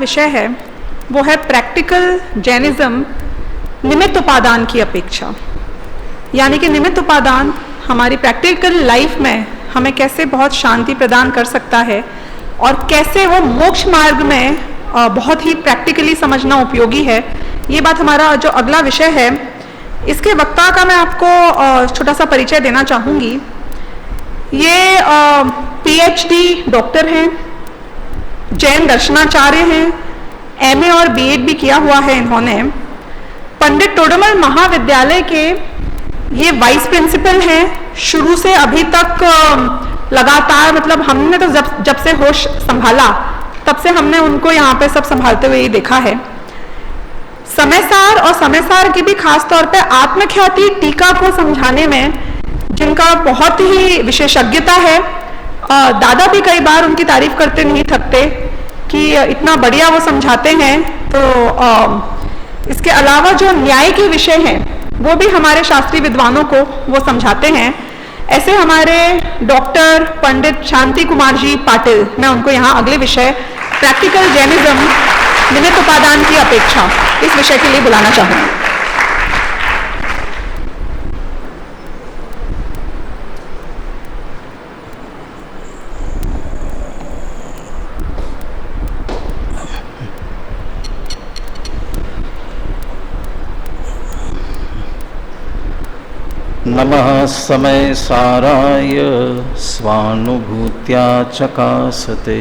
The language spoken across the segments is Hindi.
विषय है वो है प्रैक्टिकल जैनिज्म निमित्त उपादान की अपेक्षा। यानी कि निमित्त उपादान हमारी प्रैक्टिकल लाइफ में हमें कैसे बहुत शांति प्रदान कर सकता है और कैसे वो मोक्ष मार्ग में बहुत ही प्रैक्टिकली समझना उपयोगी है। ये बात हमारा जो अगला विषय है। इसके वक्ता का मैं आपको छोटा सा परिचय देना चाहूँगी। ये पीएचडी डॉक्टर हैं, जैन दर्शनाचार्य हैं, एमए और बीएड भी किया हुआ है इन्होंने। पंडित तोडरमल महाविद्यालय के ये वाइस प्रिंसिपल हैं। शुरू से अभी तक लगातार, मतलब हमने तो जब से होश संभाला तब से हमने उनको यहाँ पे सब संभालते हुए ही देखा है। समयसार और समयसार की भी खास तौर पे आत्मख्याति टीका को समझाने में जिनका बहुत ही विशेषज्ञता है। दादा भी कई बार उनकी तारीफ करते नहीं थकते कि इतना बढ़िया वो समझाते हैं। तो इसके अलावा जो न्याय के विषय हैं वो भी हमारे शास्त्रीय विद्वानों को वो समझाते हैं। ऐसे हमारे डॉक्टर पंडित शांति कुमार जी पाटिल, मैं उनको यहाँ अगले विषय प्रैक्टिकल जैनिज्म निमित्त उपादान की अपेक्षा इस विषय के लिए बुलाना चाहूँगी। नमः समय साराय स्वानुभूत्या चकासते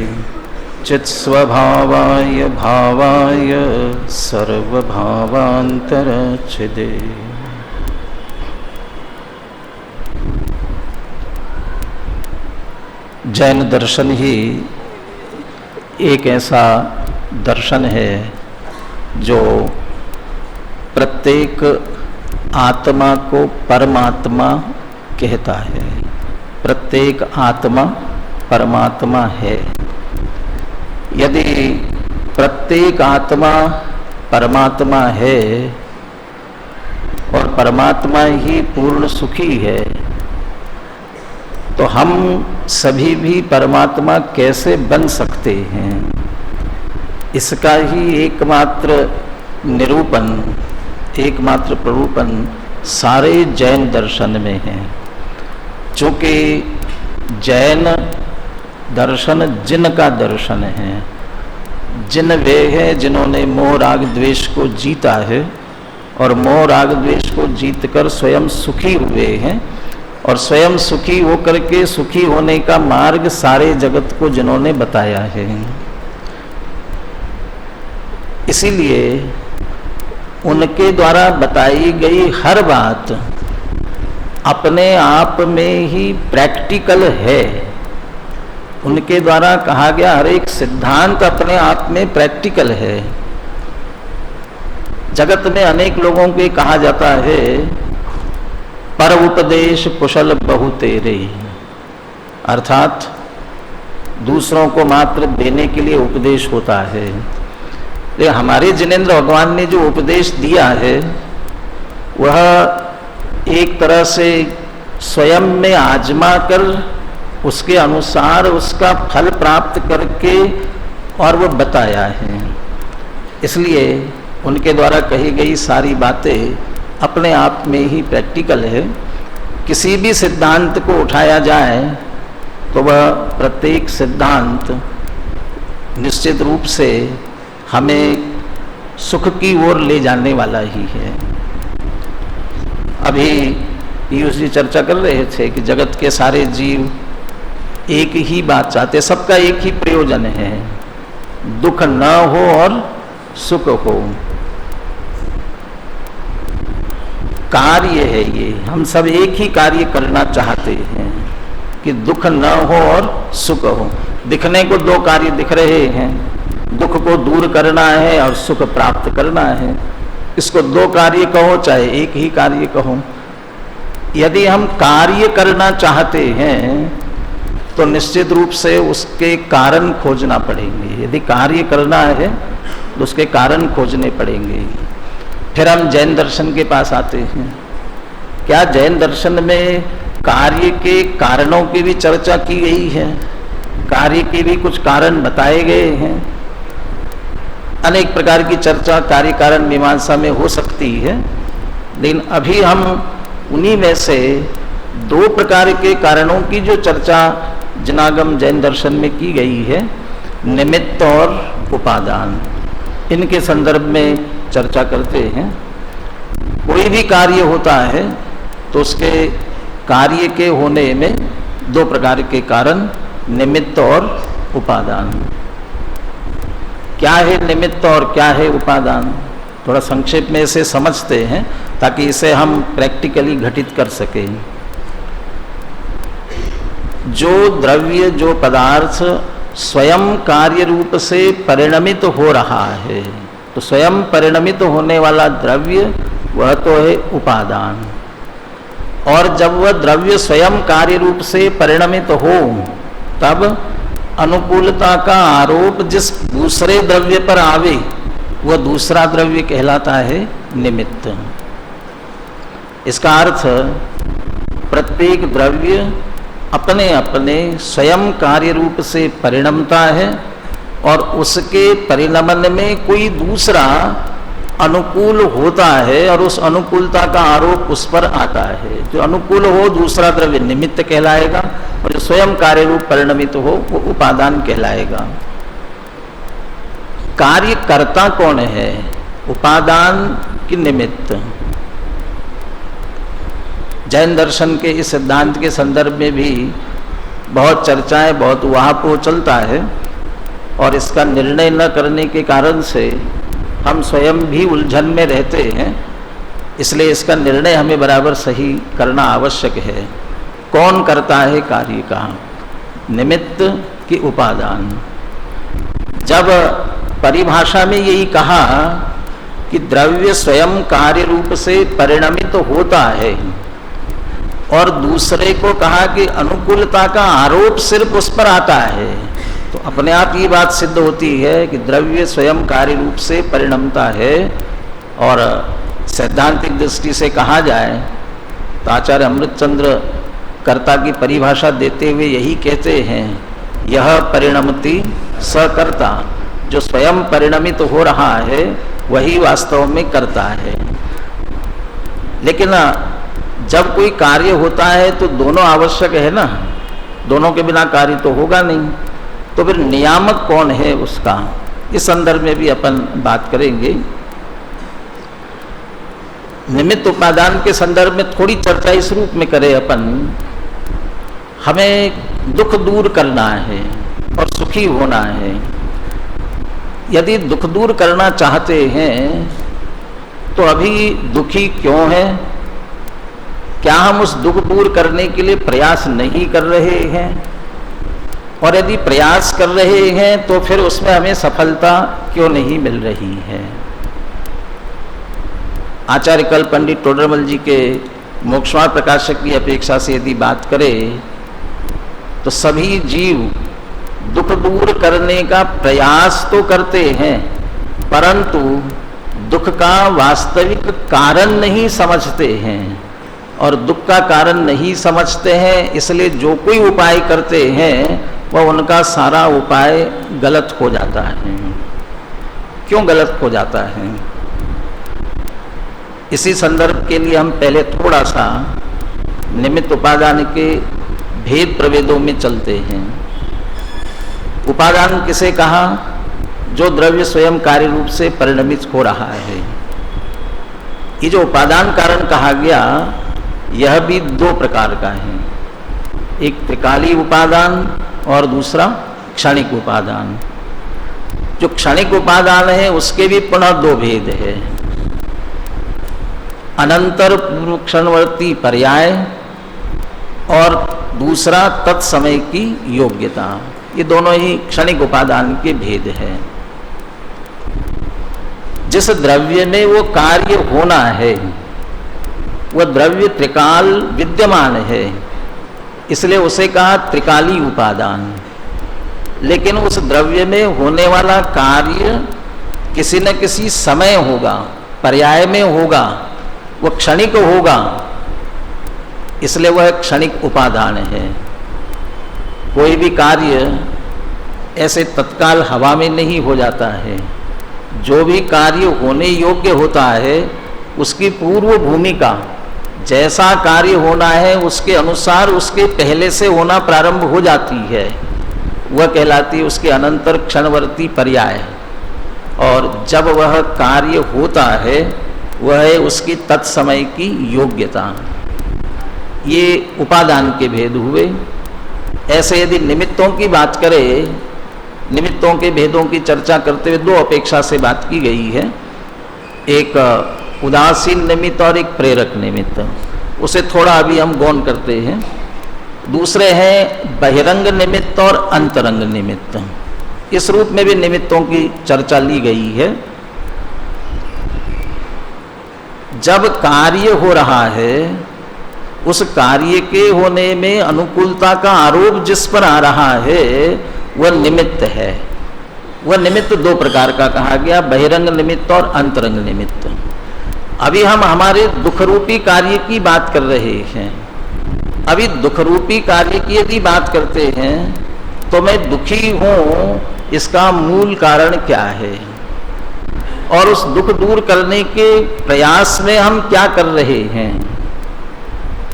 चित्स्वभावाय भावाय सर्वभावान्तरच्छिदे। जैन दर्शन ही एक ऐसा दर्शन है जो प्रत्येक आत्मा को परमात्मा कहता है। प्रत्येक आत्मा परमात्मा है। यदि प्रत्येक आत्मा परमात्मा है और परमात्मा ही पूर्ण सुखी है, तो हम सभी भी परमात्मा कैसे बन सकते हैं? इसका ही एकमात्र निरूपण, एकमात्र प्ररूपण सारे जैन दर्शन में है। चूँकि जैन दर्शन जिन का दर्शन है, जिन वे हैं जिन्होंने मोह राग द्वेष को जीता है और मोह राग द्वेष को जीतकर स्वयं सुखी हुए हैं और स्वयं सुखी होकर के सुखी होने का मार्ग सारे जगत को जिन्होंने बताया है। इसीलिए उनके द्वारा बताई गई हर बात अपने आप में ही प्रैक्टिकल है। उनके द्वारा कहा गया हर एक सिद्धांत अपने आप में प्रैक्टिकल है। जगत में अनेक लोगों को कहा जाता है पर उपदेश कुशल बहु तेरे, अर्थात दूसरों को मात्र देने के लिए उपदेश होता है। हमारे जिनेंद्र भगवान ने जो उपदेश दिया है वह एक तरह से स्वयं में आजमा कर उसके अनुसार उसका फल प्राप्त करके और वो बताया है। इसलिए उनके द्वारा कही गई सारी बातें अपने आप में ही प्रैक्टिकल है। किसी भी सिद्धांत को उठाया जाए तो वह प्रत्येक सिद्धांत निश्चित रूप से हमें सुख की ओर ले जाने वाला ही है। अभी पीयूष जी चर्चा कर रहे थे कि जगत के सारे जीव एक ही बात चाहते, सबका एक ही प्रयोजन है, दुख न हो और सुख हो। कार्य है ये, हम सब एक ही कार्य करना चाहते हैं कि दुख न हो और सुख हो। दिखने को दो कार्य दिख रहे हैं, दुख को दूर करना है और सुख प्राप्त करना है। इसको दो कार्य कहो चाहे एक ही कार्य कहो। यदि हम कार्य करना चाहते हैं तो निश्चित रूप से उसके कारण खोजना पड़ेंगे। यदि कार्य करना है तो उसके कारण खोजने पड़ेंगे। फिर हम जैन दर्शन के पास आते हैं। क्या जैन दर्शन में कार्य के कारणों की भी चर्चा की गई है? कार्य के भी कुछ कारण बताए गए हैं? अनेक प्रकार की चर्चा कार्य कारण मीमांसा में हो सकती है, लेकिन अभी हम उन्हीं में से दो प्रकार के कारणों की जो चर्चा जनागम जैन दर्शन में की गई है, निमित्त और उपादान, इनके संदर्भ में चर्चा करते हैं। कोई भी कार्य होता है तो उसके कार्य के होने में दो प्रकार के कारण, निमित्त और उपादान। क्या है निमित्त और क्या है उपादान, थोड़ा संक्षेप में इसे समझते हैं ताकि इसे हम प्रैक्टिकली घटित कर सकें। जो द्रव्य, जो पदार्थ स्वयं कार्य रूप से परिणमित हो रहा है, तो स्वयं परिणमित होने वाला द्रव्य वह तो है उपादान। और जब वह द्रव्य स्वयं कार्य रूप से परिणमित हो, तब अनुकूलता का आरोप जिस दूसरे द्रव्य पर आवे, वह दूसरा द्रव्य कहलाता है निमित्त। इसका अर्थ प्रत्येक द्रव्य अपने अपने स्वयं कार्य रूप से परिणमता है और उसके परिणमन में कोई दूसरा अनुकूल होता है और उस अनुकूलता का आरोप उस पर आता है। जो अनुकूल हो दूसरा द्रव्य निमित्त कहलाएगा और जो स्वयं कार्य रूप परिणमित हो वो उपादान कहलाएगा। कार्यकर्ता कौन है, उपादान की निमित्त? जैन दर्शन के इस सिद्धांत के संदर्भ में भी बहुत चर्चाएं, बहुत वहापो चलता है और इसका निर्णय न करने के कारण से हम स्वयं भी उलझन में रहते हैं। इसलिए इसका निर्णय हमें बराबर सही करना आवश्यक है। कौन करता है कार्य का, निमित्त कि उपादान? जब परिभाषा में यही कहा कि द्रव्य स्वयं कार्य रूप से परिणमित होता है और दूसरे को कहा कि अनुकूलता का आरोप सिर्फ उस पर आता है, तो अपने आप ये बात सिद्ध होती है कि द्रव्य स्वयं कार्य रूप से परिणमता है। और सैद्धांतिक दृष्टि से कहा जाए तो आचार्य अमृतचंद्र कर्ता की परिभाषा देते हुए यही कहते हैं, यह परिणमति सकर्ता। जो स्वयं परिणमित हो रहा है वही वास्तव में करता है। लेकिन जब कोई कार्य होता है तो दोनों आवश्यक है ना, दोनों के बिना कार्य तो होगा नहीं। तो फिर नियामक कौन है उसका, इस संदर्भ में भी अपन बात करेंगे। निमित्त उपादान के संदर्भ में थोड़ी चर्चा इस रूप में करें अपन। हमें दुख दूर करना है और सुखी होना है। यदि दुख दूर करना चाहते हैं तो अभी दुखी क्यों है? क्या हम उस दुख दूर करने के लिए प्रयास नहीं कर रहे हैं? और यदि प्रयास कर रहे हैं तो फिर उसमें हमें सफलता क्यों नहीं मिल रही है? आचार्य कल पंडित टोडरमल जी के मोक्षमार्ग प्रकाशक की अपेक्षा से यदि बात करें तो सभी जीव दुख दूर करने का प्रयास तो करते हैं, परंतु दुख का वास्तविक कारण नहीं समझते हैं। और दुख का कारण नहीं समझते हैं, इसलिए जो कोई उपाय करते हैं वह उनका सारा उपाय गलत हो जाता है। क्यों गलत हो जाता है? इसी संदर्भ के लिए हम पहले थोड़ा सा निमित्त उपादान के भेद प्रभेदों में चलते हैं। उपादान किसे कहा? जो द्रव्य स्वयं कार्य रूप से परिणमित हो रहा है। ये जो उपादान कारण कहा गया, यह भी दो प्रकार का है। एक त्रिकाली उपादान और दूसरा क्षणिक उपादान। जो क्षणिक उपादान है उसके भी पुनः दो भेद है, अनंतर पूर्व क्षणवर्ती पर्याय और दूसरा तत्समय की योग्यता। ये दोनों ही क्षणिक उपादान के भेद हैं। जिस द्रव्य में वो कार्य होना है वह द्रव्य त्रिकाल विद्यमान है, इसलिए उसे कहा त्रिकाली उपादान। लेकिन उस द्रव्य में होने वाला कार्य किसी न किसी समय होगा, पर्याय में होगा, वह क्षणिक होगा, इसलिए वह क्षणिक उपादान है। कोई भी कार्य ऐसे तत्काल हवा में नहीं हो जाता है, जो भी कार्य होने योग्य होता है उसकी पूर्व भूमिका, जैसा कार्य होना है उसके अनुसार उसके पहले से होना प्रारंभ हो जाती है, वह कहलाती है उसके अनंतर क्षणवर्ती पर्याय। और जब वह कार्य होता है वह है उसकी तत्समय की योग्यता। ये उपादान के भेद हुए। ऐसे यदि निमित्तों की बात करें, निमित्तों के भेदों की चर्चा करते हुए दो अपेक्षा से बात की गई है, एक उदासीन निमित्त और एक प्रेरक निमित्त। उसे थोड़ा अभी हम गौण करते हैं। दूसरे हैं बहिरंग निमित्त और अंतरंग निमित्त। इस रूप में भी निमित्तों की चर्चा ली गई है। जब कार्य हो रहा है उस कार्य के होने में अनुकूलता का आरोप जिस पर आ रहा है वह निमित्त है। वह निमित्त दो प्रकार का कहा गया, बहिरंग निमित्त और अंतरंग निमित्त। अभी हम हमारे दुख रूपी कार्य की बात कर रहे हैं। अभी दुख रूपी कार्य की यदि बात करते हैं तो मैं दुखी हूं, इसका मूल कारण क्या है और उस दुख दूर करने के प्रयास में हम क्या कर रहे हैं।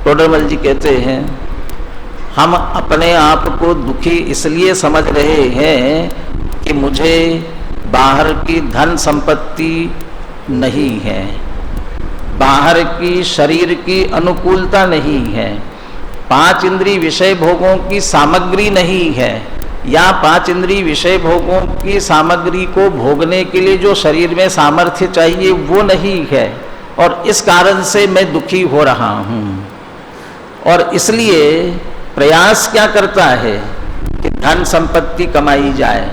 टोडरमल जी कहते हैं हम अपने आप को दुखी इसलिए समझ रहे हैं कि मुझे बाहर की धन संपत्ति नहीं है, बाहर की शरीर की अनुकूलता नहीं है, 5 इंद्रिय विषय भोगों की सामग्री नहीं है, या 5 इंद्रिय विषय भोगों की सामग्री को भोगने के लिए जो शरीर में सामर्थ्य चाहिए वो नहीं है, और इस कारण से मैं दुखी हो रहा हूँ। और इसलिए प्रयास क्या करता है कि धन संपत्ति कमाई जाए,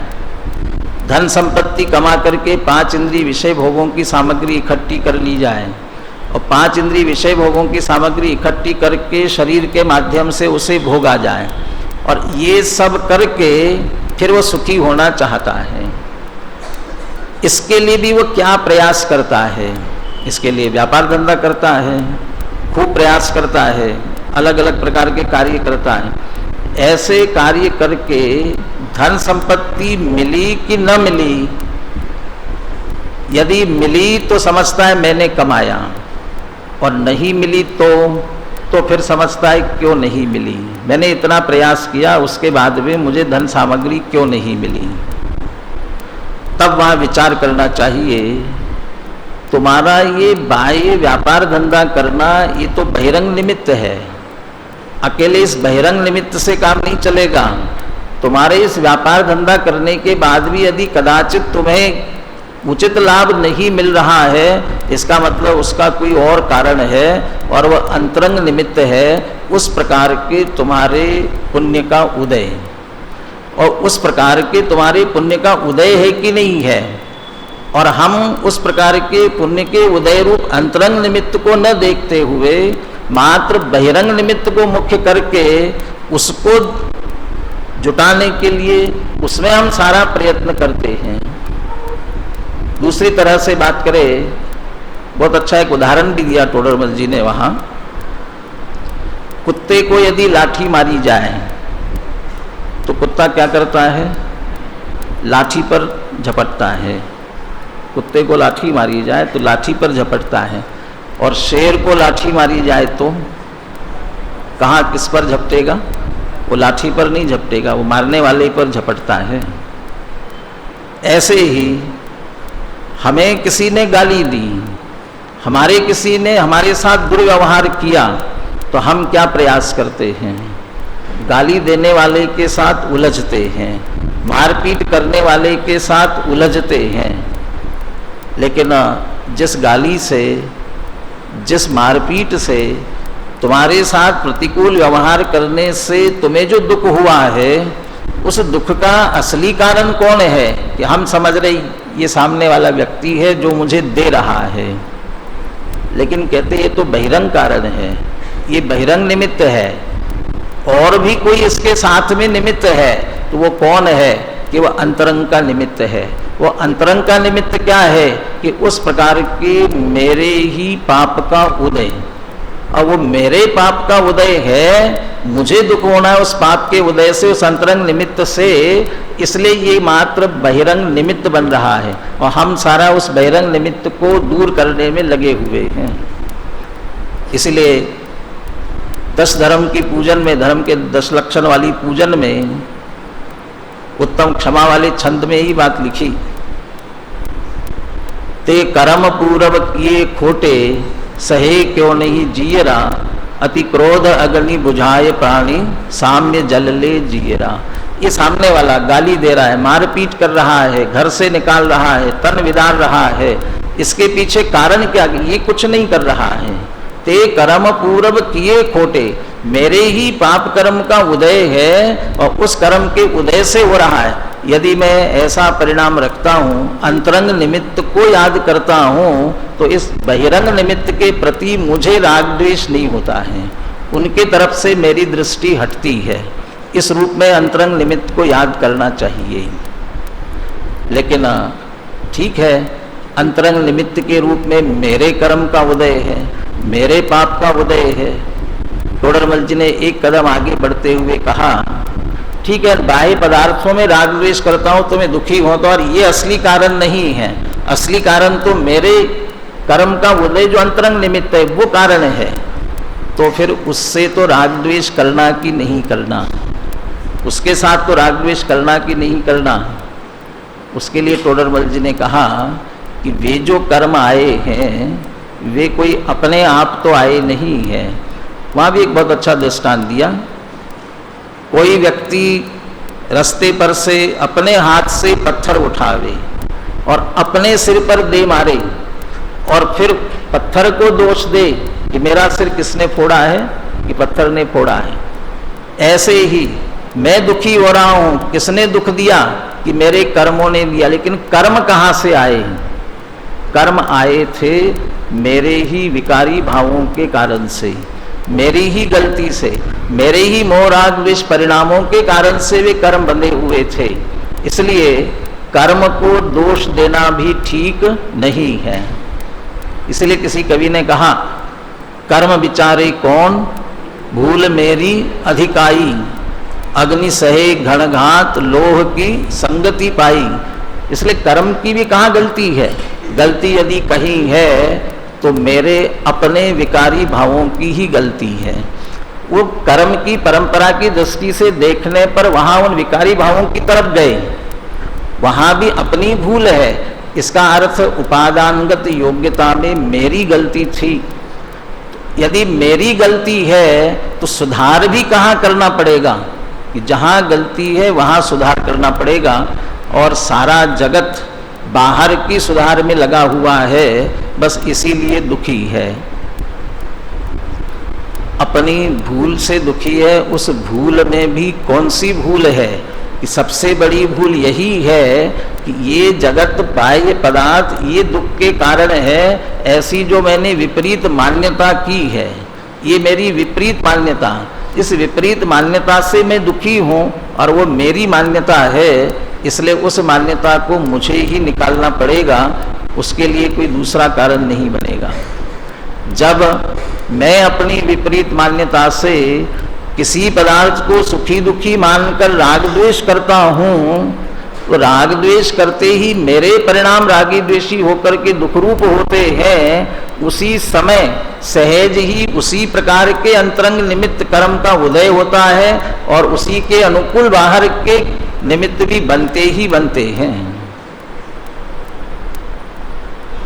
धन संपत्ति कमा करके 5 इंद्रिय विषय भोगों की सामग्री इकट्ठी कर ली जाए, और 5 इंद्रिय विषय भोगों की सामग्री इकट्ठी करके शरीर के माध्यम से उसे भोगा जाए, और ये सब करके फिर वो सुखी होना चाहता है। इसके लिए भी वो क्या प्रयास करता है, इसके लिए व्यापार धंधा करता है, खूब प्रयास करता है, अलग अलग प्रकार के कार्य करता है। ऐसे कार्य करके धन संपत्ति मिली कि न मिली, यदि मिली तो समझता है मैंने कमाया, और नहीं मिली तो फिर समझता है क्यों नहीं मिली, मैंने इतना प्रयास किया उसके बाद भी मुझे धन सामग्री क्यों नहीं मिली। तब वहाँ विचार करना चाहिए तुम्हारा ये बाह्य व्यापार धंधा करना ये तो बहिरंग निमित्त है, अकेले इस बहिरंग निमित्त से काम नहीं चलेगा। तुम्हारे इस व्यापार धंधा करने के बाद भी यदि कदाचित तुम्हें उचित लाभ नहीं मिल रहा है, इसका मतलब उसका कोई और कारण है, और वह अंतरंग निमित्त है उस प्रकार के तुम्हारे पुण्य का उदय। और उस प्रकार के तुम्हारे पुण्य का उदय है कि नहीं है, और हम उस प्रकार के पुण्य के उदय रूप अंतरंग निमित्त को न देखते हुए मात्र बहिरंग निमित्त को मुख्य करके उसको जुटाने के लिए उसमें हम सारा प्रयत्न करते हैं। दूसरी तरह से बात करें, बहुत अच्छा एक उदाहरण भी दिया टोडरमल जी ने वहाँ। कुत्ते को यदि लाठी मारी जाए तो कुत्ता क्या करता है, लाठी पर झपटता है। कुत्ते को लाठी मारी जाए तो लाठी पर झपटता है, और शेर को लाठी मारी जाए तो कहाँ किस पर झपटेगा, वो लाठी पर नहीं झपटेगा, वो मारने वाले पर झपटता है। ऐसे ही हमें किसी ने गाली दी, हमारे किसी ने हमारे साथ दुर्व्यवहार किया, तो हम क्या प्रयास करते हैं, गाली देने वाले के साथ उलझते हैं, मारपीट करने वाले के साथ उलझते हैं। लेकिन जिस गाली से, जिस मारपीट से, तुम्हारे साथ प्रतिकूल व्यवहार करने से तुम्हें जो दुख हुआ है, उस दुख का असली कारण कौन है कि हम समझ रहे ये सामने वाला व्यक्ति है जो मुझे दे रहा है, लेकिन कहते ये तो बहिरंग कारण है, ये बहिरंग निमित्त है, और भी कोई इसके साथ में निमित्त है। तो वो कौन है कि वह अंतरंग का निमित्त है। वो अंतरंग का निमित्त क्या है कि उस प्रकार के मेरे ही पाप का उदय, और वो मेरे पाप का उदय है मुझे दुख होना है उस पाप के उदय से, उस अंतरंग निमित्त से, इसलिए ये मात्र बहिरंग निमित्त बन रहा है और हम सारा उस बहिरंग निमित्त को दूर करने में लगे हुए हैं। इसलिए 10 धर्म की पूजन में, धर्म के 10 लक्षण वाली पूजन में उत्तम क्षमा वाले छंद में ही बात लिखी, ते कर्म पूरब किए खोटे, सहे क्यों नहीं जियरा, अति क्रोध अग्नि बुझाए प्राणी, साम्य जल ले जियरा। ये सामने वाला गाली दे रहा है, मारपीट कर रहा है, घर से निकाल रहा है, तन विदार रहा है, इसके पीछे कारण क्या? ये कुछ नहीं कर रहा है। ते कर्म पूर्व किए खोटे, मेरे ही पाप कर्म का उदय है और उस कर्म के उदय से हो रहा है। यदि मैं ऐसा परिणाम रखता हूँ, अंतरंग निमित्त को याद करता हूँ, तो इस बहिरंग निमित्त के प्रति मुझे राग द्वेष नहीं होता है, उनके तरफ से मेरी दृष्टि हटती है। इस रूप में अंतरंग निमित्त को याद करना चाहिए। लेकिन ठीक है, अंतरंग निमित्त के रूप में मेरे कर्म का उदय है, मेरे पाप का उदय है। टोडरमल जी ने एक कदम आगे बढ़ते हुए कहा, ठीक है, बाह्य पदार्थों में राग द्वेष करता हूं तो मैं दुखी होता हूं, और ये असली कारण नहीं है। असली कारण तो मेरे कर्म का उदय जो अंतरंग निमित्त है वो कारण है। तो फिर उससे तो राग द्वेष करना कि नहीं करना, उसके साथ तो राग द्वेष करना कि नहीं करना। उसके लिए टोडरमल जी ने कहा कि वे जो कर्म आए हैं वे कोई अपने आप तो आए नहीं है। वहाँ भी एक बहुत अच्छा दृष्टांत दिया। कोई व्यक्ति रास्ते पर से अपने हाथ से पत्थर उठावे और अपने सिर पर दे मारे और फिर पत्थर को दोष दे कि मेरा सिर किसने फोड़ा है, कि पत्थर ने फोड़ा है। ऐसे ही मैं दुखी हो रहा हूँ, किसने दुख दिया, कि मेरे कर्मों ने दिया। लेकिन कर्म कहाँ से आए? कर्म आए थे मेरे ही विकारी भावों के कारण से, मेरी ही गलती से, मेरे ही मोह राग द्वेष परिणामों के कारण से वे कर्म बंधे हुए थे। इसलिए कर्म को दोष देना भी ठीक नहीं है। इसलिए किसी कवि ने कहा, कर्म विचारे कौन, भूल मेरी अधिकाई, अग्नि सहे घणघात, लोह की संगति पाई। इसलिए कर्म की भी कहाँ गलती है? गलती यदि कहीं है तो मेरे अपने विकारी भावों की ही गलती है। वो कर्म की परंपरा की दृष्टि से देखने पर वहां उन विकारी भावों की तरफ गए, वहां भी अपनी भूल है। इसका अर्थ उपादानगत योग्यता में मेरी गलती थी। यदि मेरी गलती है तो सुधार भी कहाँ करना पड़ेगा? कि जहां गलती है वहां सुधार करना पड़ेगा। और सारा जगत बाहर की सुधार में लगा हुआ है, बस इसीलिए दुखी है, अपनी भूल से दुखी है। उस भूल में भी कौन सी भूल है? कि सबसे बड़ी भूल यही है कि ये जगत बाह्य पदार्थ ये दुख के कारण है। ऐसी जो मैंने विपरीत मान्यता की है, ये मेरी विपरीत मान्यता, इस विपरीत मान्यता से मैं दुखी हूँ और वो मेरी मान्यता है। इसलिए उस मान्यता को मुझे ही निकालना पड़ेगा, उसके लिए कोई दूसरा कारण नहीं बनेगा। जब मैं अपनी विपरीत मान्यता से किसी पदार्थ को सुखी दुखी मानकर राग द्वेष करता हूँ, तो राग द्वेष करते ही मेरे परिणाम रागी द्वेषी होकर के दुख रूप होते हैं। उसी समय सहज ही उसी प्रकार के अंतरंग निमित्त कर्म का उदय होता है और उसी के अनुकूल बाहर के निमित्त भी बनते ही बनते हैं।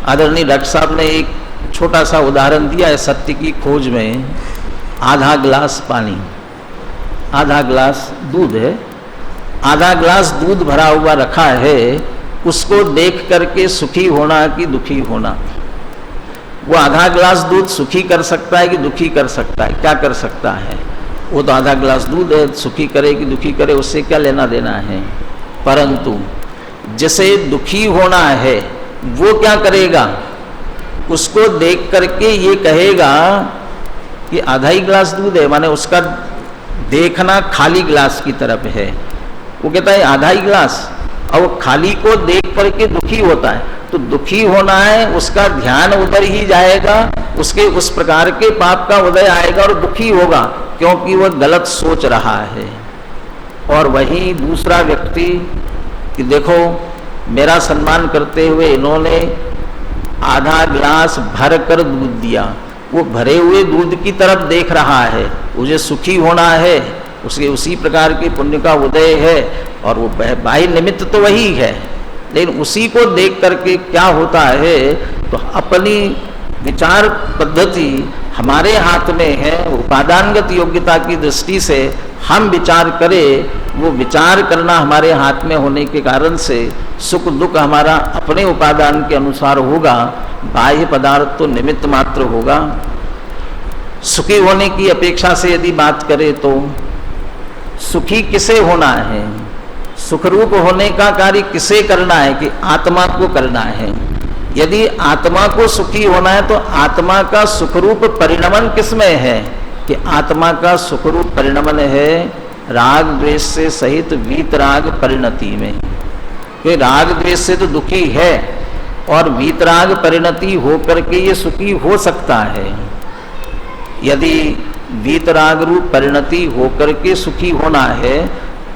आदरणीय डॉक्टर साहब ने एक छोटा सा उदाहरण दिया है सत्य की खोज में। आधा ग्लास पानी, आधा ग्लास दूध है, आधा ग्लास दूध भरा हुआ रखा है, उसको देख करके सुखी होना कि दुखी होना? वो आधा ग्लास दूध सुखी कर सकता है कि दुखी कर सकता है? क्या कर सकता है? वो तो आधा ग्लास दूध है, सुखी करे कि दुखी करे उससे क्या लेना देना है। परंतु जिसे दुखी होना है वो क्या करेगा? उसको देख करके ये कहेगा कि आधा ही ग्लास दूध है, माने उसका देखना खाली ग्लास की तरफ है। वो कहता है आधा ही ग्लास, और वो खाली को देख करके दुखी होता है। तो दुखी होना है, उसका ध्यान उधर ही जाएगा, उसके उस प्रकार के पाप का उदय आएगा और दुखी होगा। क्योंकि वह गलत सोच रहा है। और वहीं दूसरा व्यक्ति कि देखो मेरा सम्मान करते हुए इन्होंने आधा गिलास भर कर दूध दिया, वो भरे हुए दूध की तरफ देख रहा है, उसे सुखी होना है, उसके उसी प्रकार के पुण्य का उदय है, और वो बाह्य निमित्त तो वही है, लेकिन उसी को देख करके क्या होता है, तो अपनी विचार पद्धति हमारे हाथ में है। उपादानगत योग्यता की दृष्टि से हम विचार करें, वो विचार करना हमारे हाथ में होने के कारण से सुख दुख हमारा अपने उपादान के अनुसार होगा, बाह्य पदार्थ तो निमित्त मात्र होगा। सुखी होने की अपेक्षा से यदि बात करें तो सुखी किसे होना है, सुखरूप होने का कार्य किसे करना है, कि आत्मा को करना है। यदि आत्मा को सुखी होना है तो आत्मा का सुखरूप परिणमन किसमें है, कि आत्मा का सुखरूप परिणमन है राग द्वेष से सहित वीतराग परिणति में। कि राग द्वेष से तो दुखी है और वीतराग परिणति होकर के ये सुखी हो सकता है। यदि वीतराग रूप परिणति होकर के सुखी होना है,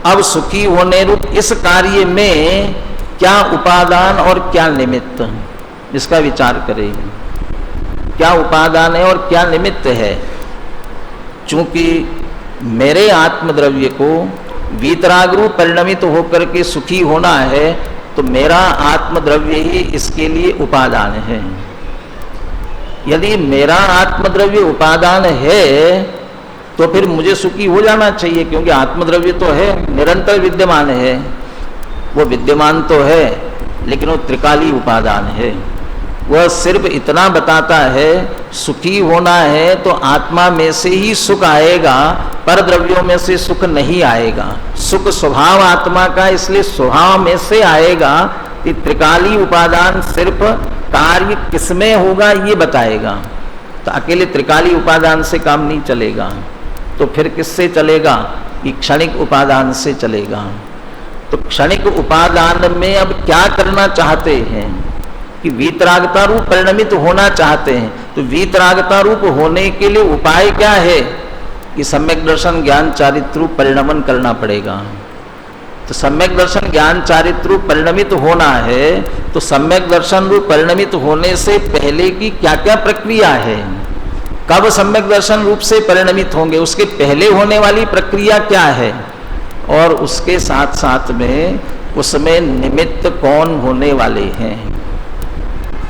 अब सुखी होने रूप इस कार्य में क्या उपादान और क्या निमित्त, इसका विचार करें। क्या उपादान है और क्या निमित्त है। चूंकि मेरे आत्मद्रव्य को वीतराग रूप परिणमित होकर के सुखी होना है, तो मेरा आत्मद्रव्य ही इसके लिए उपादान है। यदि मेरा आत्मद्रव्य उपादान है तो फिर मुझे सुखी हो जाना चाहिए, क्योंकि आत्मद्रव्य तो है, निरंतर विद्यमान है। वो विद्यमान तो है लेकिन वो त्रिकाली उपादान है। वह सिर्फ इतना बताता है सुखी होना है तो आत्मा में से ही सुख आएगा, पर द्रव्यों में से सुख नहीं आएगा। सुख स्वभाव आत्मा का, इसलिए स्वभाव में से आएगा। कि त्रिकाली उपादान सिर्फ कार्य किसमें होगा ये बताएगा। तो अकेले त्रिकाली उपादान से काम नहीं चलेगा, तो फिर किससे चलेगा, कि क्षणिक उपादान से चलेगा। तो क्षणिक उपादान में अब क्या करना चाहते हैं, कि वीतरागता रूप परिणमित होना चाहते हैं। तो वीतरागता रूप होने के लिए उपाय क्या है, कि सम्यक दर्शन ज्ञान चारित्र रूप परिणमन करना पड़ेगा। तो सम्यक दर्शन ज्ञान चारित्र रूप परिणमित होना है, तो सम्यक दर्शन रूप परिणमित होने से पहले की क्या क्या प्रक्रिया है, कब सम्यक दर्शन रूप से परिणमित होंगे, उसके पहले होने वाली प्रक्रिया क्या है, और उसके साथ साथ में उसमें निमित्त कौन होने वाले हैं।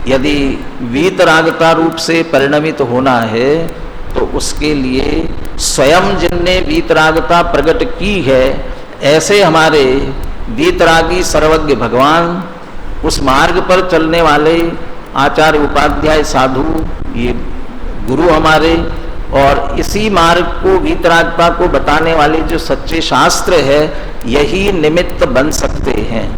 यदि वीतरागता रूप से परिणमित होना है तो उसके लिए स्वयं जिनने वीतरागता प्रकट की है, ऐसे हमारे वीतरागी सर्वज्ञ भगवान, उस मार्ग पर चलने वाले आचार्य उपाध्याय साधु, ये गुरु हमारे, और इसी मार्ग को वीतरागता को बताने वाले जो सच्चे शास्त्र है, यही निमित्त बन सकते हैं।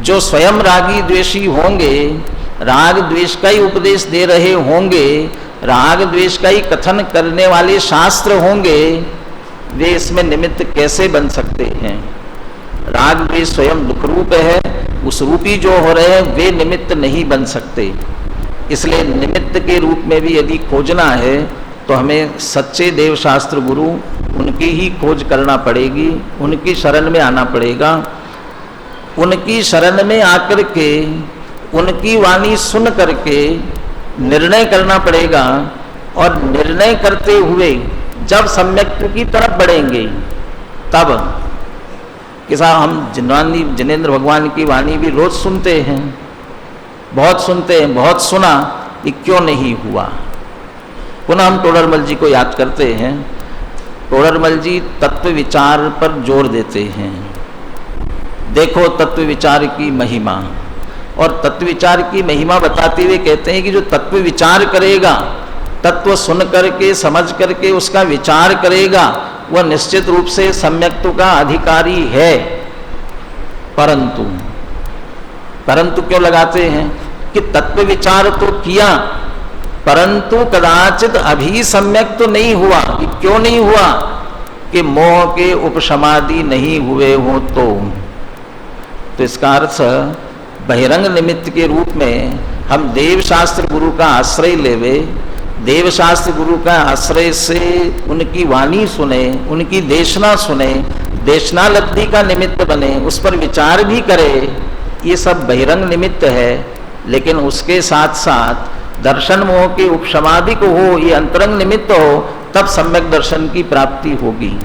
जो स्वयं रागी द्वेषी होंगे, राग द्वेष का ही उपदेश दे रहे होंगे, राग द्वेष का ही कथन करने वाले शास्त्र होंगे, वे इसमें निमित्त कैसे बन सकते हैं। राग द्वेष स्वयं दुख रूप है, उस रूपी जो हो रहे हैं वे निमित्त नहीं बन सकते। इसलिए निमित्त के रूप में भी यदि खोजना है तो हमें सच्चे देव शास्त्र गुरु, उनकी ही खोज करना पड़ेगी, उनकी शरण में आना पड़ेगा। उनकी शरण में आकर के उनकी वाणी सुन करके निर्णय करना पड़ेगा, और निर्णय करते हुए जब सम्यक की तरफ बढ़ेंगे तब कि साहब हम जिनेंद्र भगवान की वाणी भी रोज सुनते हैं, बहुत सुनते हैं, बहुत सुना, ये क्यों नहीं हुआ। पुनः हम टोडरमल जी को याद करते हैं। टोडरमल जी तत्व विचार पर जोर देते हैं। देखो तत्व विचार की महिमा, और तत्व विचार की महिमा बताते हुए कहते हैं कि जो तत्व विचार करेगा, तत्व सुन करके समझ करके उसका विचार करेगा, वह निश्चित रूप से सम्यक्त्व का अधिकारी है। परंतु क्यों लगाते हैं कि तत्व विचार तो किया परंतु कदाचित अभी सम्यक तो नहीं हुआ। क्यों नहीं हुआ, कि मोह के उपशमादि नहीं हुए हो। तो इसका अर्थ बहिरंग निमित्त के रूप में हम देव शास्त्र गुरु का आश्रय लेवे, देवशास्त्र गुरु का आश्रय से उनकी वाणी सुने, उनकी देशना सुने, देशनालब्धि का निमित्त बने, उस पर विचार भी करे, ये सब बहिरंग निमित्त है। लेकिन उसके साथ साथ दर्शन मोह के उपशमादि को हो, ये अंतरंग निमित्त हो, तब सम्यक दर्शन की प्राप्ति होगी।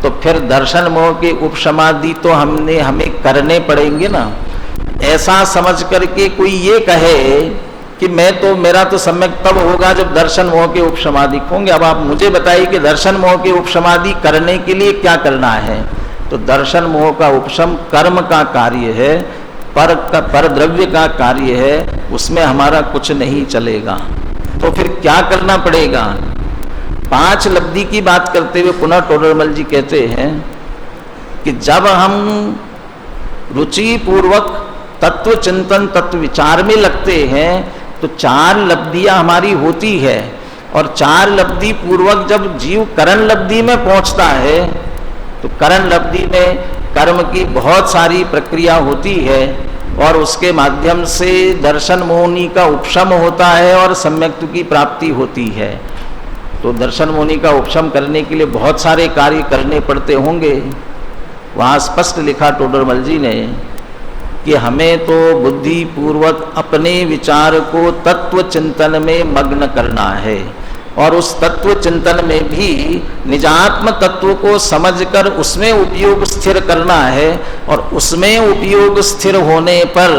तो फिर दर्शन मोह के उपशमादि तो हमें करने पड़ेंगे ना। ऐसा समझ करके कोई ये कहे कि मेरा तो सम्यक तब होगा जब दर्शन मोह के उपशमादि होंगे। अब आप मुझे बताइए कि दर्शन मोह के उपशमादि करने के लिए क्या करना है। तो दर्शन मोह का उपशम कर्म का कार्य है, पर द्रव्य का कार्य है, उसमें हमारा कुछ नहीं चलेगा। तो फिर क्या करना पड़ेगा। 5 लब्धि की बात करते हुए पुनः टोडरमल जी कहते हैं कि जब हम रुचि पूर्वक तत्व चिंतन तत्व विचार में लगते हैं तो 4 लब्धियां हमारी होती है। और 4 लब्धि पूर्वक जब जीव करण लब्धि में पहुंचता है तो करण लब्धि में कर्म की बहुत सारी प्रक्रिया होती है और उसके माध्यम से दर्शन मोहनी का उपशम होता है और सम्यक्त्व की प्राप्ति होती है। तो दर्शन मोहनी का उपशम करने के लिए बहुत सारे कार्य करने पड़ते होंगे। वहाँ स्पष्ट लिखा टोडरमल जी ने कि हमें तो बुद्धि पूर्वक अपने विचार को तत्व चिंतन में मग्न करना है और उस तत्व चिंतन में भी निजात्म तत्व को समझकर उसमें उपयोग स्थिर करना है। और उसमें उपयोग स्थिर होने पर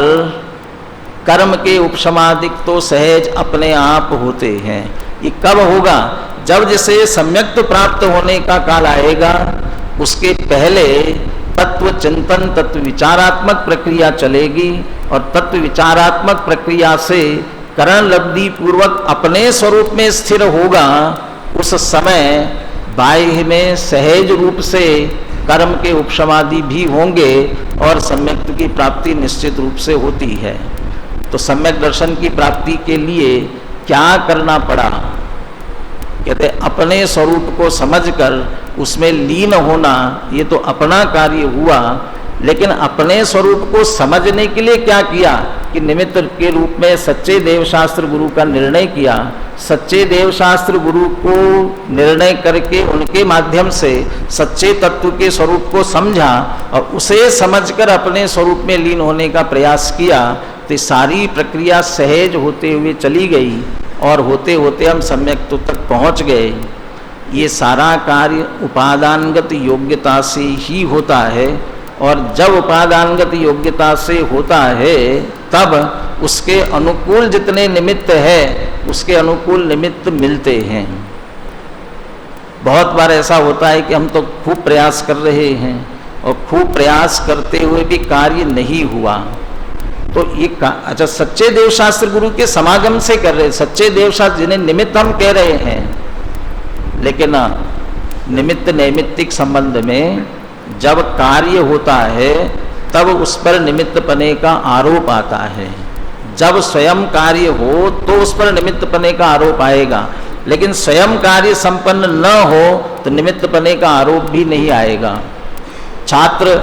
कर्म के उपशमादिक तो सहज अपने आप होते हैं। ये कब होगा। जब जैसे सम्यक्त्व प्राप्त होने का काल आएगा उसके पहले तत्व चिंतन तत्व विचारात्मक प्रक्रिया चलेगी और तत्व विचारात्मक प्रक्रिया से करण लब्धि पूर्वक अपने स्वरूप में स्थिर होगा। उस समय बाह्य में सहज रूप से कर्म के उपशमादि भी होंगे और सम्यक्त्व की प्राप्ति निश्चित रूप से होती है। तो सम्यक दर्शन की प्राप्ति के लिए क्या करना पड़ा। कहते अपने स्वरूप को समझकर उसमें लीन होना, ये तो अपना कार्य हुआ। लेकिन अपने स्वरूप को समझने के लिए क्या किया कि निमित्त के रूप में सच्चे देवशास्त्र गुरु का निर्णय किया। सच्चे देवशास्त्र गुरु को निर्णय करके उनके माध्यम से सच्चे तत्व के स्वरूप को समझा और उसे समझकर अपने स्वरूप में लीन होने का प्रयास किया। तो सारी प्रक्रिया सहज होते हुए चली गई और होते होते हम सम्यक्त्व तक पहुंच गए। ये सारा कार्य उपादानगत योग्यता से ही होता है और जब उपादानगत योग्यता से होता है तब उसके अनुकूल जितने निमित्त है उसके अनुकूल निमित्त मिलते हैं। बहुत बार ऐसा होता है कि हम तो खूब प्रयास कर रहे हैं और खूब प्रयास करते हुए भी कार्य नहीं हुआ। तो ये अच्छा सच्चे देवशास्त्र गुरु के समागम से कर रहे, सच्चे देवशास्त्र जिन्हें निमित्त हम कह रहे हैं, लेकिन निमित्त नैमित्तिक संबंध में जब कार्य होता है तब उस पर निमित्तपने का आरोप आता है। जब स्वयं कार्य हो तो उस पर निमित्तपने का आरोप आएगा, लेकिन स्वयं कार्य संपन्न न हो तो निमित्तपने का आरोप भी नहीं आएगा। छात्र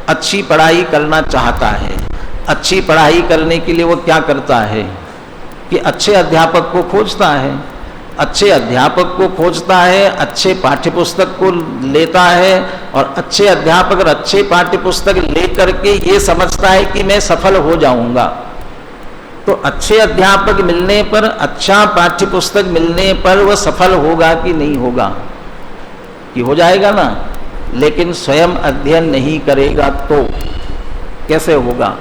अच्छी पढ़ाई करना चाहता है, अच्छी पढ़ाई करने के लिए वो क्या करता है कि अच्छे अध्यापक को खोजता है, अच्छे अध्यापक को खोजता है, अच्छे पाठ्यपुस्तक को लेता है और अच्छे अध्यापक और अच्छे पाठ्यपुस्तक लेकर के ये समझता है कि मैं सफल हो जाऊंगा। तो अच्छे अध्यापक मिलने पर, अच्छा पाठ्यपुस्तक मिलने पर वह सफल होगा कि नहीं होगा, कि हो जाएगा ना। लेकिन स्वयं अध्ययन नहीं करेगा तो कैसे होगा।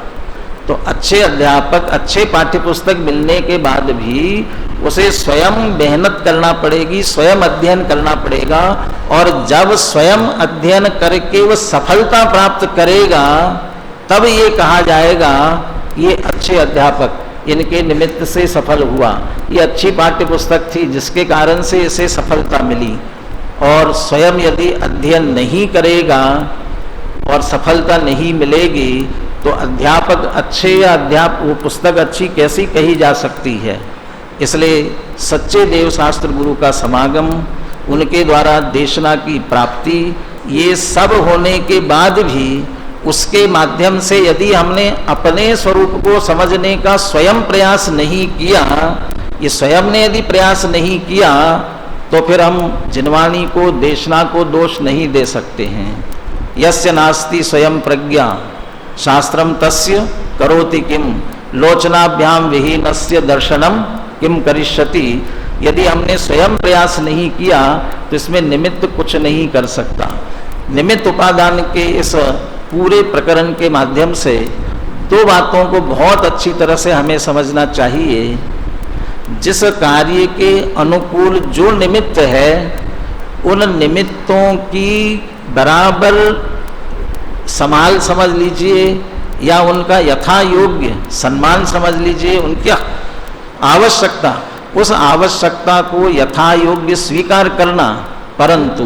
तो अच्छे अध्यापक, अच्छे पाठ्यपुस्तक मिलने के बाद भी उसे स्वयं मेहनत करना पड़ेगी, स्वयं अध्ययन करना पड़ेगा। और जब स्वयं अध्ययन करके वह सफलता प्राप्त करेगा तब ये कहा जाएगा ये अच्छे अध्यापक, इनके निमित्त से सफल हुआ, ये अच्छी पाठ्यपुस्तक थी जिसके कारण से इसे सफलता मिली। और स्वयं यदि अध्ययन नहीं करेगा और सफलता नहीं मिलेगी तो अध्यापक अच्छे या वो पुस्तक अच्छी कैसी कही जा सकती है। इसलिए सच्चे देवशास्त्र गुरु का समागम, उनके द्वारा देशना की प्राप्ति, ये सब होने के बाद भी उसके माध्यम से यदि हमने अपने स्वरूप को समझने का स्वयं प्रयास नहीं किया, ये स्वयं ने यदि प्रयास नहीं किया तो फिर हम जिनवाणी को, देशना को दोष नहीं दे सकते हैं। यस्य नास्ति स्वयं प्रज्ञा शास्त्रम तस्य करोति किम, लोचनाभ्याम विहीनस्य दर्शनम किम करिष्यति। यदि हमने स्वयं प्रयास नहीं किया तो इसमें निमित्त कुछ नहीं कर सकता। निमित्त उपादान के इस पूरे प्रकरण के माध्यम से दो बातों को बहुत अच्छी तरह से हमें समझना चाहिए। जिस कार्य के अनुकूल जो निमित्त है, उन निमित्तों की बराबर संभाल समझ लीजिए या उनका यथा योग्य सम्मान समझ लीजिए, उनकी आवश्यकता, उस आवश्यकता को यथा योग्य स्वीकार करना, परंतु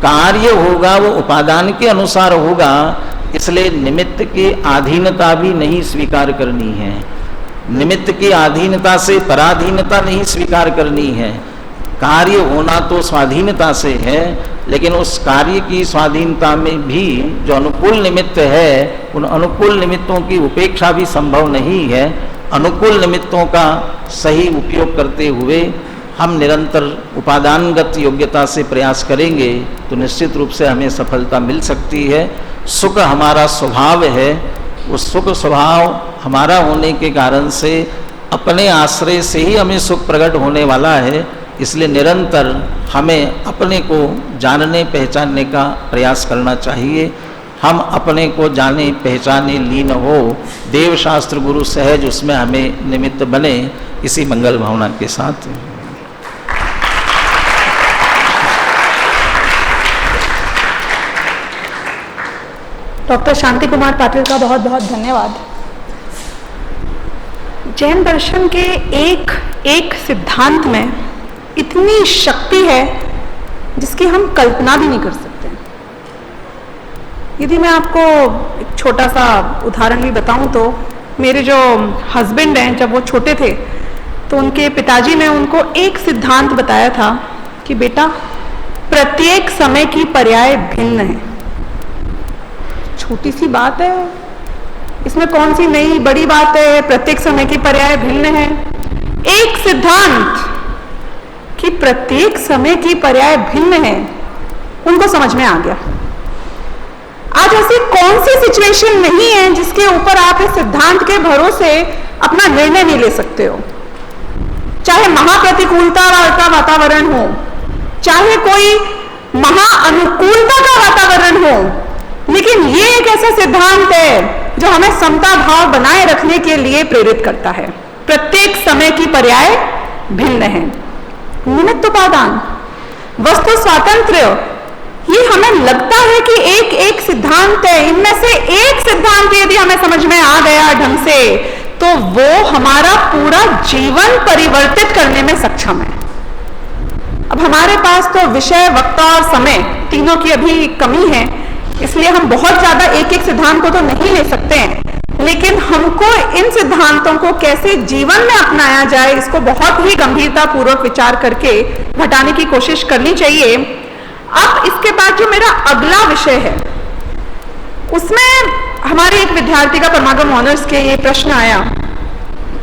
कार्य होगा वो उपादान के अनुसार होगा, इसलिए निमित्त की अधीनता भी नहीं स्वीकार करनी है। निमित्त की अधीनता से पराधीनता नहीं स्वीकार करनी है। कार्य होना तो स्वाधीनता से है, लेकिन उस कार्य की स्वाधीनता में भी जो अनुकूल निमित्त है, उन अनुकूल निमित्तों की उपेक्षा भी संभव नहीं है। अनुकूल निमित्तों का सही उपयोग करते हुए हम निरंतर उपादानगत योग्यता से प्रयास करेंगे तो निश्चित रूप से हमें सफलता मिल सकती है। सुख हमारा स्वभाव है, उस सुख स्वभाव हमारा होने के कारण से अपने आश्रय से ही हमें सुख प्रकट होने वाला है। इसलिए निरंतर हमें अपने को जानने पहचानने का प्रयास करना चाहिए। हम अपने को जाने पहचाने लीन हो, देव शास्त्र गुरु सहज उसमें हमें निमित्त बने, इसी मंगल भावना के साथ। डॉक्टर शांति कुमार पाटिल का बहुत बहुत धन्यवाद। जैन दर्शन के एक एक सिद्धांत में इतनी शक्ति है जिसकी हम कल्पना भी नहीं कर सकते। यदि मैं आपको एक छोटा सा उदाहरण भी बताऊं तो मेरे जो हस्बैंड हैं, जब वो छोटे थे तो उनके पिताजी ने उनको एक सिद्धांत बताया था कि बेटा, प्रत्येक समय की पर्याय भिन्न है। छोटी सी बात है, इसमें कौन सी नई बड़ी बात है? प्रत्येक समय की पर्याय भिन्न है। एक सिद्धांत कि प्रत्येक समय की पर्याय भिन्न है, उनको समझ में आ गया। आज ऐसी कौन सी सिचुएशन नहीं है जिसके ऊपर आप इस सिद्धांत के भरोसे अपना निर्णय नहीं ले सकते हो। चाहे महाप्रतिकूलता का वातावरण हो, चाहे कोई महाअनुकूलता का वातावरण हो, लेकिन ये एक ऐसा सिद्धांत है जो हमें समता भाव बनाए रखने के लिए प्रेरित करता है। प्रत्येक समय की पर्याय भिन्न है। निमित्त उपादान, वस्तु स्वातंत्र्य, ये हमें लगता है कि एक एक सिद्धांत है। इनमें से एक सिद्धांत यदि हमें समझ में आ गया ढंग से, तो वो हमारा पूरा जीवन परिवर्तित करने में सक्षम है। अब हमारे पास तो विषय, वक्ता और समय तीनों की अभी कमी है, इसलिए हम बहुत ज्यादा एक एक सिद्धांत को तो नहीं ले सकते हैं, लेकिन हमको इन सिद्धांतों को कैसे जीवन में अपनाया जाए, इसको बहुत ही गंभीरता पूर्वक विचार करके घटाने की कोशिश करनी चाहिए। अब इसके बाद जो मेरा अगला विषय है, उसमें हमारे एक विद्यार्थी का परमागम ऑनर्स के ये प्रश्न आया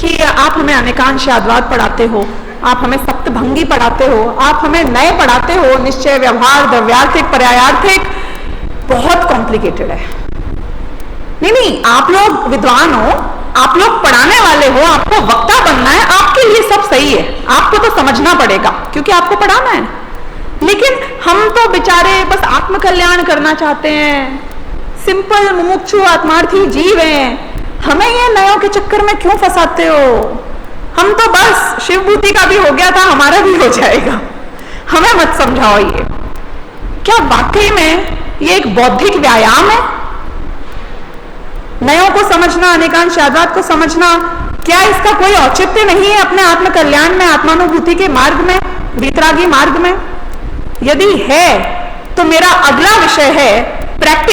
कि आप हमें अनेकांश यादवाद पढ़ाते हो, आप हमें सप्तभंगी पढ़ाते हो, आप हमें नए पढ़ाते हो, निश्चय, व्यवहार, द्रव्यार्थिक, पर्यायार्थिक, बहुत कॉम्प्लिकेटेड है। नहीं, आप लोग विद्वान हो, आप लोग पढ़ाने वाले हो, आपको वक्ता बनना है, आपके लिए सब सही है, आपको तो समझना पड़ेगा क्योंकि आपको पढ़ाना है। लेकिन हम तो बेचारे बस आत्मकल्याण करना चाहते हैं, सिंपल मुमुक्षु आत्मार्थी जीव हैं, हमें ये नयों के चक्कर में क्यों फंसाते हो? हम तो बस शिवभूति का भी हो गया था, हमारा भी हो जाएगा, हमें मत समझाओ। ये क्या वाकई में ये एक बौद्धिक व्यायाम है? नयों को समझना, अनेकांश यादवाद को समझना, क्या इसका कोई औचित्य नहीं है अपने आत्मकल्याण में, आत्मानुभूति के मार्ग में, वीतरागी मार्ग में? यदि है तो मेरा अगला विषय है प्रैक्टिस।